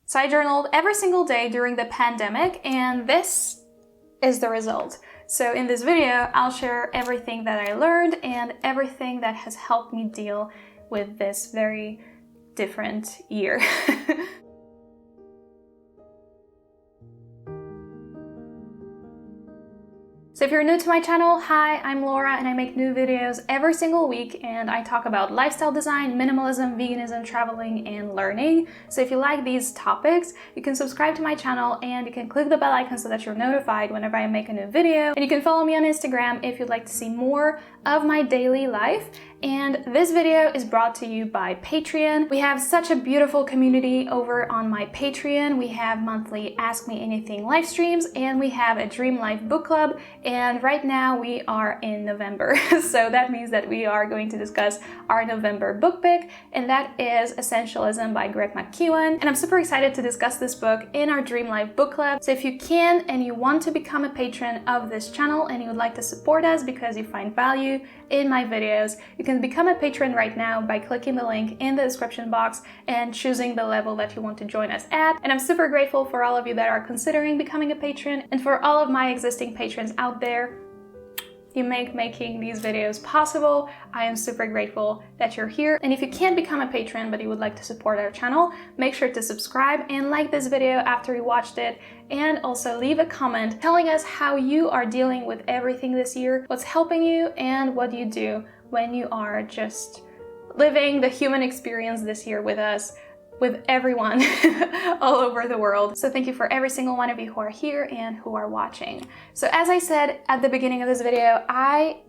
So I journaled every single day during the pandemic, and this is the result. So in this video, I'll share everything that I learned and everything that has helped me deal with this very different year. So if you're new to my channel, hi, I'm Laura and I make new videos every single week and I talk about lifestyle design, minimalism, veganism, traveling, and learning. So if you like these topics, you can subscribe to my channel and you can click the bell icon so that you're notified whenever I make a new video. And you can follow me on Instagram if you'd like to see more of my daily life. And this video is brought to you by Patreon. We have such a beautiful community over on my Patreon. We have monthly Ask Me Anything live streams and we have a Dream Life book club. And right now we are in November. So that means that we are going to discuss our November book pick, and that is Essentialism by Greg McKeown. And I'm super excited to discuss this book in our Dream Life book club. So if you can and you want to become a patron of this channel and you would like to support us because you find value in my videos, you can become a patron right now by clicking the link in the description box and choosing the level that you want to join us at. And I'm super grateful for all of you that are considering becoming a patron, and for all of my existing patrons out there. You make making these videos possible. I am super grateful that you're here. And if you can't become a patron but you would like to support our channel, make sure to subscribe and like this video after you watched it, and also leave a comment telling us how you are dealing with everything this year, what's helping you, and what you do when you are just living the human experience this year with us, with everyone all over the world. So thank you for every single one of you who are here and who are watching. So as I said at the beginning of this video, I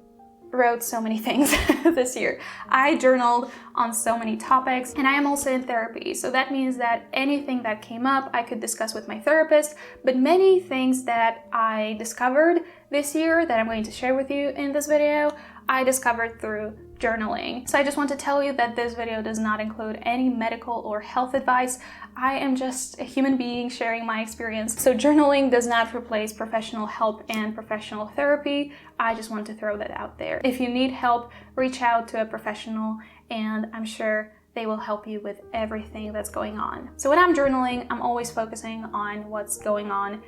wrote so many things this year. I journaled on so many topics, and I am also in therapy. So that means that anything that came up, I could discuss with my therapist, but many things that I discovered this year that I'm going to share with you in this video, I discovered through journaling. So I just want to tell you that this video does not include any medical or health advice. I am just a human being sharing my experience. So journaling does not replace professional help and professional therapy. I just want to throw that out there. If you need help, reach out to a professional, and I'm sure they will help you with everything that's going on. So when I'm journaling, I'm always focusing on what's going on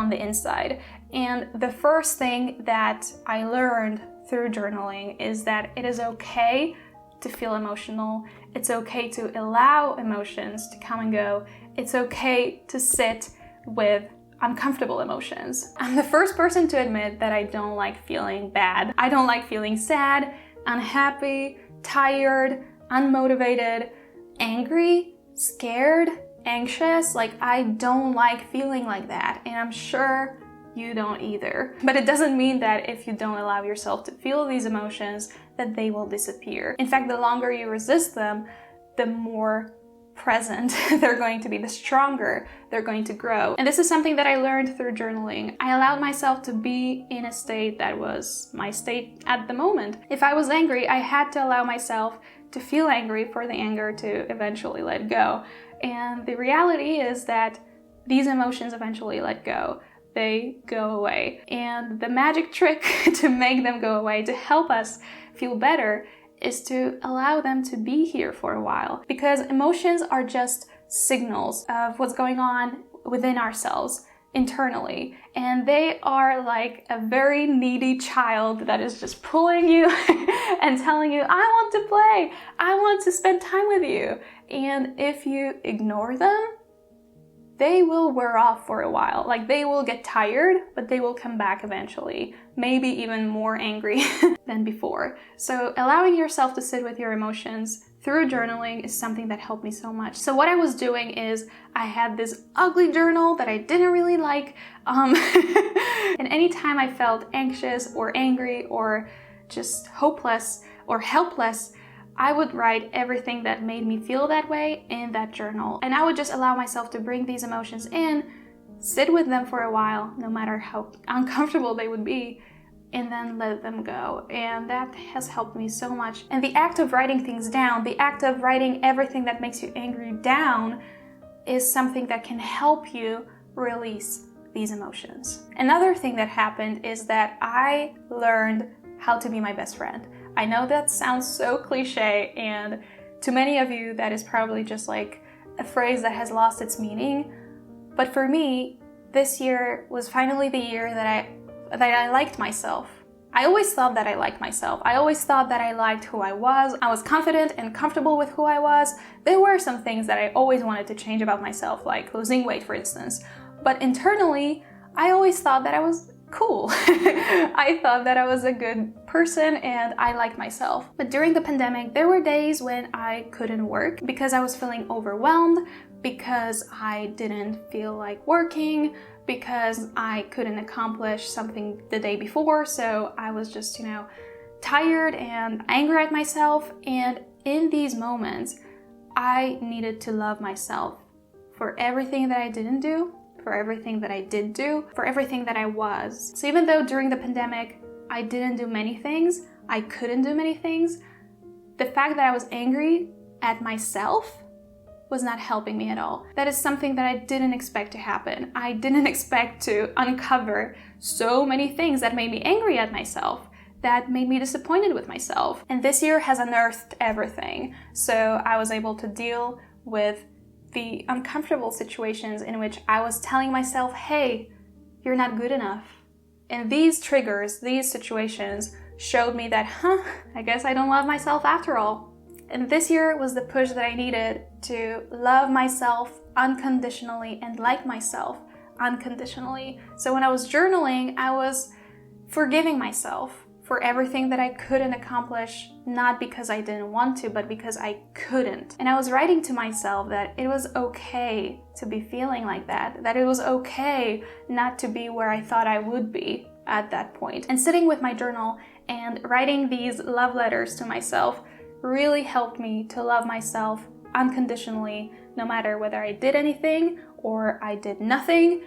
the inside. And the first thing that I learned through journaling is that it is okay to feel emotional. It's okay to allow emotions to come and go. It's okay to sit with uncomfortable emotions. I'm the first person to admit that I don't like feeling bad. I don't like feeling sad, unhappy, tired, unmotivated, angry, scared, anxious. Like, I don't like feeling like that, and I'm sure you don't either. But it doesn't mean that if you don't allow yourself to feel these emotions, that they will disappear. In fact, the longer you resist them, the more present they're going to be, the stronger they're going to grow. And this is something that I learned through journaling. I allowed myself to be in a state that was my state at the moment. If I was angry, I had to allow myself to feel angry for the anger to eventually let go. And the reality is that these emotions eventually let go. They go away. And the magic trick to make them go away, to help us feel better, is to allow them to be here for a while. Because emotions are just signals of what's going on within ourselves internally. And they are like a very needy child that is just pulling you and telling you, I want to play, I want to spend time with you. And if you ignore them, they will wear off for a while. Like, they will get tired, but they will come back eventually, maybe even more angry than before. So allowing yourself to sit with your emotions through journaling is something that helped me so much. So what I was doing is I had this ugly journal that I didn't really like. And anytime I felt anxious or angry or just hopeless or helpless, I would write everything that made me feel that way in that journal. And I would just allow myself to bring these emotions in, sit with them for a while, no matter how uncomfortable they would be, and then let them go. And that has helped me so much. And the act of writing things down, the act of writing everything that makes you angry down, is something that can help you release these emotions. Another thing that happened is that I learned how to be my best friend. I know that sounds so cliche, and to many of you that is probably just like a phrase that has lost its meaning. But for me, this year was finally the year that I liked myself. I always thought that I liked myself. I always thought that I liked who I was. I was confident and comfortable with who I was. There were some things that I always wanted to change about myself, like losing weight, for instance. But internally, I always thought that I was cool. I thought that I was a good person and I liked myself. But during the pandemic, there were days when I couldn't work because I was feeling overwhelmed, because I didn't feel like working, because I couldn't accomplish something the day before. So I was just, tired and angry at myself. And in these moments, I needed to love myself for everything that I didn't do, for everything that I did do, for everything that I was. So even though during the pandemic, I didn't do many things, I couldn't do many things, the fact that I was angry at myself was not helping me at all. That is something that I didn't expect to happen. I didn't expect to uncover so many things that made me angry at myself, that made me disappointed with myself. And this year has unearthed everything. So I was able to deal with the uncomfortable situations in which I was telling myself, hey, you're not good enough. And these triggers, these situations showed me that, I guess I don't love myself after all. And this year was the push that I needed to love myself unconditionally and like myself unconditionally. So when I was journaling, I was forgiving myself for everything that I couldn't accomplish, not because I didn't want to, but because I couldn't. And I was writing to myself that it was okay to be feeling like that it was okay not to be where I thought I would be at that point. And sitting with my journal and writing these love letters to myself really helped me to love myself unconditionally, no matter whether I did anything or I did nothing.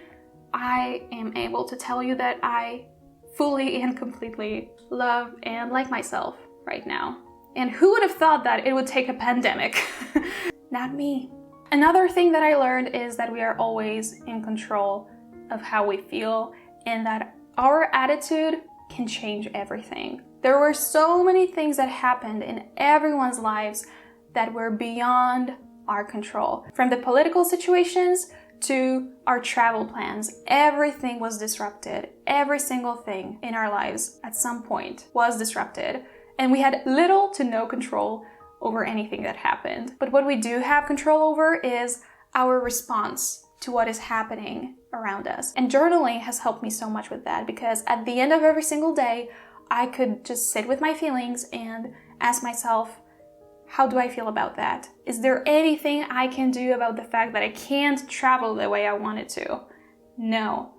I am able to tell you that I fully and completely love and like myself right now. And who would have thought that it would take a pandemic? Not me. Another thing that I learned is that we are always in control of how we feel and that our attitude can change everything. There were so many things that happened in everyone's lives that were beyond our control. From the political situations to our travel plans, everything was disrupted. Every single thing in our lives at some point was disrupted, and we had little to no control over anything that happened. But what we do have control over is our response to what is happening around us. And journaling has helped me so much with that, because at the end of every single day, I could just sit with my feelings and ask myself, how do I feel about that? Is there anything I can do about the fact that I can't travel the way I wanted to? No.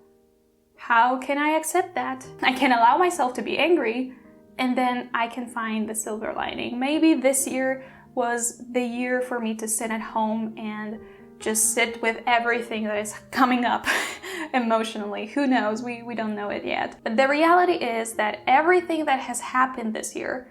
How can I accept that? I can allow myself to be angry, and then I can find the silver lining. Maybe this year was the year for me to sit at home and just sit with everything that is coming up emotionally. Who knows? We don't know it yet. But the reality is that everything that has happened this year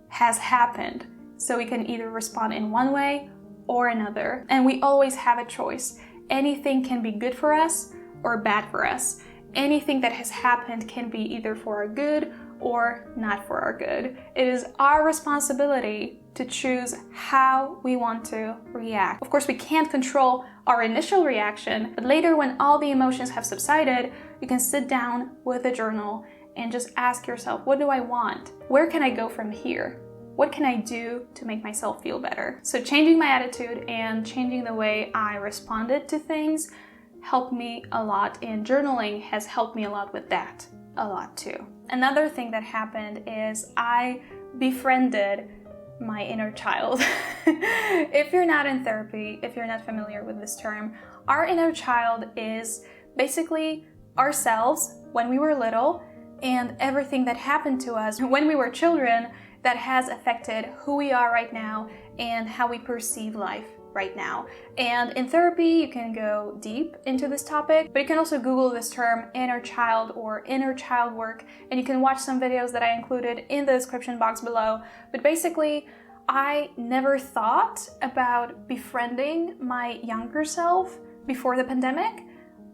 has happened. So we can either respond in one way or another. And we always have a choice. Anything can be good for us or bad for us. Anything that has happened can be either for our good or not for our good. It is our responsibility to choose how we want to react. Of course, we can't control our initial reaction, but later when all the emotions have subsided, you can sit down with a journal and just ask yourself, what do I want? Where can I go from here? What can I do to make myself feel better? So changing my attitude and changing the way I responded to things helped me a lot, and journaling has helped me a lot with that, a lot too. Another thing that happened is I befriended my inner child. If you're not in therapy, if you're not familiar with this term, our inner child is basically ourselves when we were little and everything that happened to us when we were children that has affected who we are right now and how we perceive life right now. And in therapy, you can go deep into this topic, but you can also Google this term inner child or inner child work, and you can watch some videos that I included in the description box below. But basically, I never thought about befriending my younger self before the pandemic,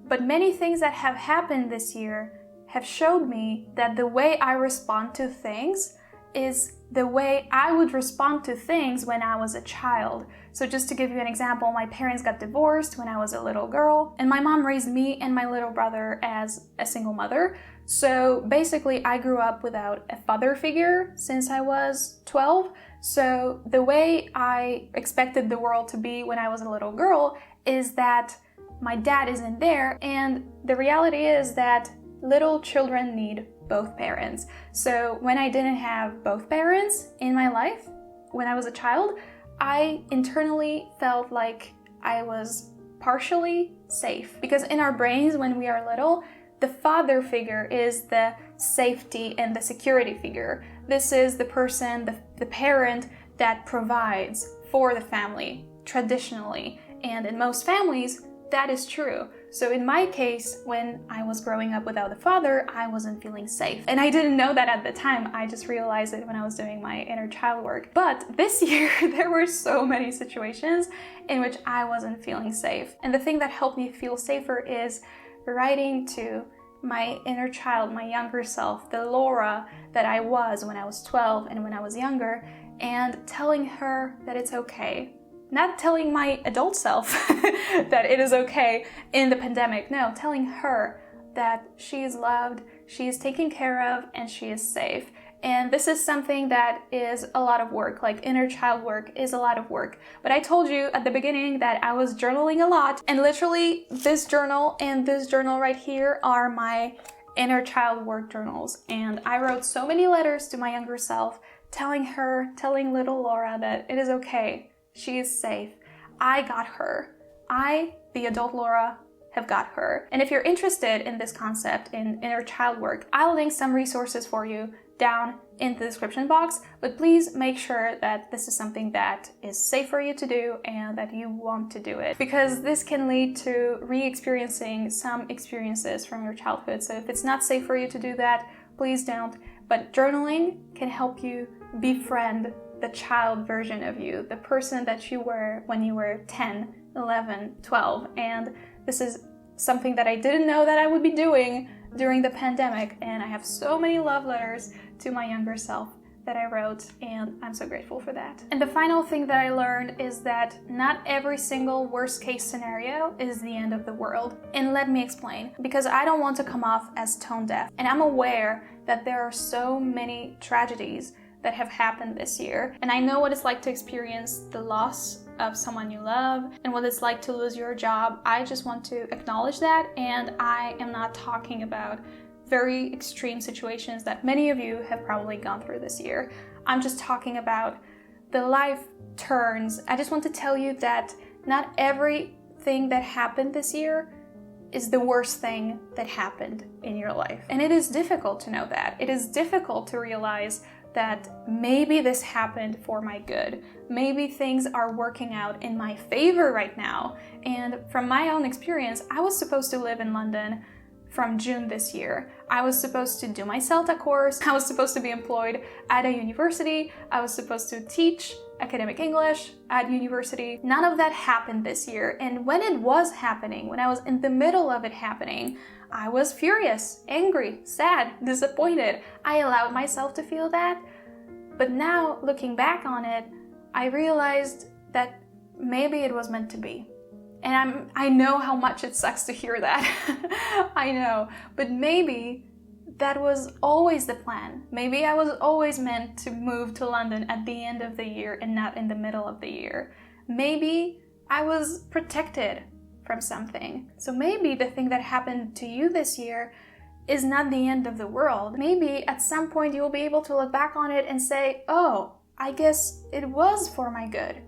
but many things that have happened this year have showed me that the way I respond to things is the way I would respond to things when I was a child. So just to give you an example, my parents got divorced when I was a little girl, and my mom raised me and my little brother as a single mother. So basically, I grew up without a father figure since I was 12. So the way I expected the world to be when I was a little girl is that my dad isn't there, and the reality is that little children need both parents. So when I didn't have both parents in my life, when I was a child, I internally felt like I was partially safe. Because in our brains, when we are little, the father figure is the safety and the security figure. This is the person, the parent that provides for the family, traditionally. And in most families, that is true. So in my case, when I was growing up without a father, I wasn't feeling safe. And I didn't know that at the time. I just realized it when I was doing my inner child work. But this year, there were so many situations in which I wasn't feeling safe. And the thing that helped me feel safer is writing to my inner child, my younger self, the Laura that I was when I was 12 and when I was younger, and telling her that it's okay. Not telling my adult self that it is okay in the pandemic. No, telling her that she is loved, she is taken care of, and she is safe. And this is something that is a lot of work, like inner child work is a lot of work. But I told you at the beginning that I was journaling a lot, and literally this journal and this journal right here are my inner child work journals. And I wrote so many letters to my younger self, telling little Laura that it is okay. She is safe. I got her. I, the adult Laura, have got her. And if you're interested in this concept in inner child work, I'll link some resources for you down in the description box, but please make sure that this is something that is safe for you to do and that you want to do it, because this can lead to re-experiencing some experiences from your childhood. So if it's not safe for you to do that, please don't. But journaling can help you befriend the child version of you, the person that you were when you were 10, 11, 12. And this is something that I didn't know that I would be doing during the pandemic. And I have so many love letters to my younger self that I wrote, and I'm so grateful for that. And the final thing that I learned is that not every single worst case scenario is the end of the world. And let me explain, because I don't want to come off as tone deaf. And I'm aware that there are so many tragedies that have happened this year. And I know what it's like to experience the loss of someone you love and what it's like to lose your job. I just want to acknowledge that, and I am not talking about very extreme situations that many of you have probably gone through this year. I'm just talking about the life turns. I just want to tell you that not everything that happened this year is the worst thing that happened in your life. And it is difficult to know that. It is difficult to realize that maybe this happened for my good. Maybe things are working out in my favor right now. And from my own experience, I was supposed to live in London from June this year. I was supposed to do my CELTA course. I was supposed to be employed at a university. I was supposed to teach academic English at university. None of that happened this year. And when it was happening, when I was in the middle of it happening, I was furious, angry, sad, disappointed. I allowed myself to feel that. But now, looking back on it, I realized that maybe it was meant to be. And I know how much it sucks to hear that. I know. But maybe that was always the plan. Maybe I was always meant to move to London at the end of the year and not in the middle of the year. Maybe I was protected from something. So maybe the thing that happened to you this year is not the end of the world. Maybe at some point you'll be able to look back on it and say, oh, I guess it was for my good.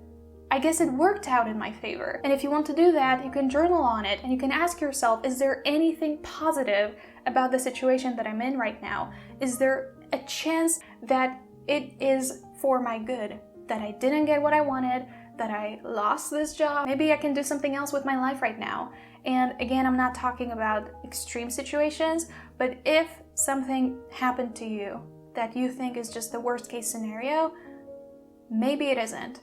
I guess it worked out in my favor. And if you want to do that, you can journal on it and you can ask yourself, is there anything positive about the situation that I'm in right now? Is there a chance that it is for my good? That I didn't get what I wanted? That I lost this job? Maybe I can do something else with my life right now. And again, I'm not talking about extreme situations, but if something happened to you that you think is just the worst case scenario, maybe it isn't.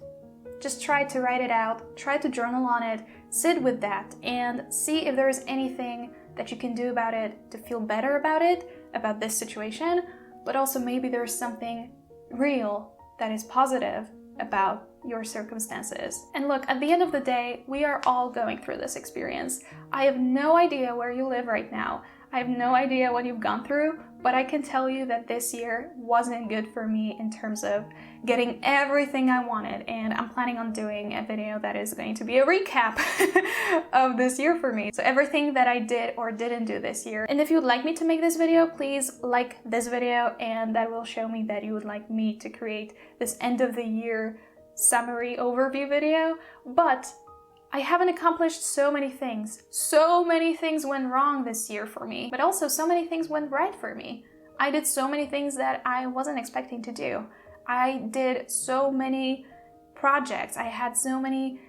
Just try to write it out, try to journal on it, sit with that, and see if there is anything that you can do about it to feel better about it, about this situation, but also maybe there's something real, that is positive about your circumstances. And look, at the end of the day, we are all going through this experience. I have no idea where you live right now. I have no idea what you've gone through, but I can tell you that this year wasn't good for me in terms of getting everything I wanted, and I'm planning on doing a video that is going to be a recap of this year for me. So everything that I did or didn't do this year. And if you would like me to make this video, please like this video, and that will show me that you would like me to create this end of the year summary overview video. But I haven't accomplished so many things. So many things went wrong this year for me, but also so many things went right for me. I did so many things that I wasn't expecting to do. I did so many projects. I had so many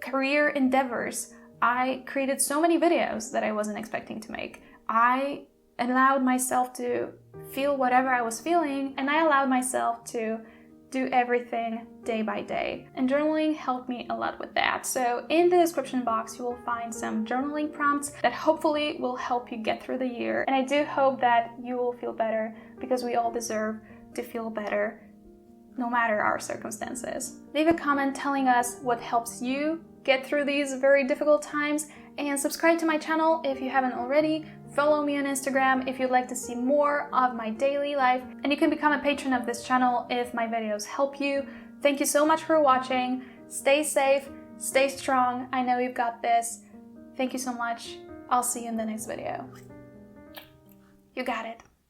career endeavors. I created so many videos that I wasn't expecting to make. I allowed myself to feel whatever I was feeling, and I allowed myself to do everything day by day. And journaling helped me a lot with that. So in the description box, you will find some journaling prompts that hopefully will help you get through the year. And I do hope that you will feel better, because we all deserve to feel better no matter our circumstances. Leave a comment telling us what helps you get through these very difficult times, and subscribe to my channel if you haven't already. Follow me on Instagram if you'd like to see more of my daily life, and you can become a patron of this channel if my videos help you. Thank you so much for watching. Stay safe, stay strong. I know you've got this. Thank you so much. I'll see you in the next video. You got it.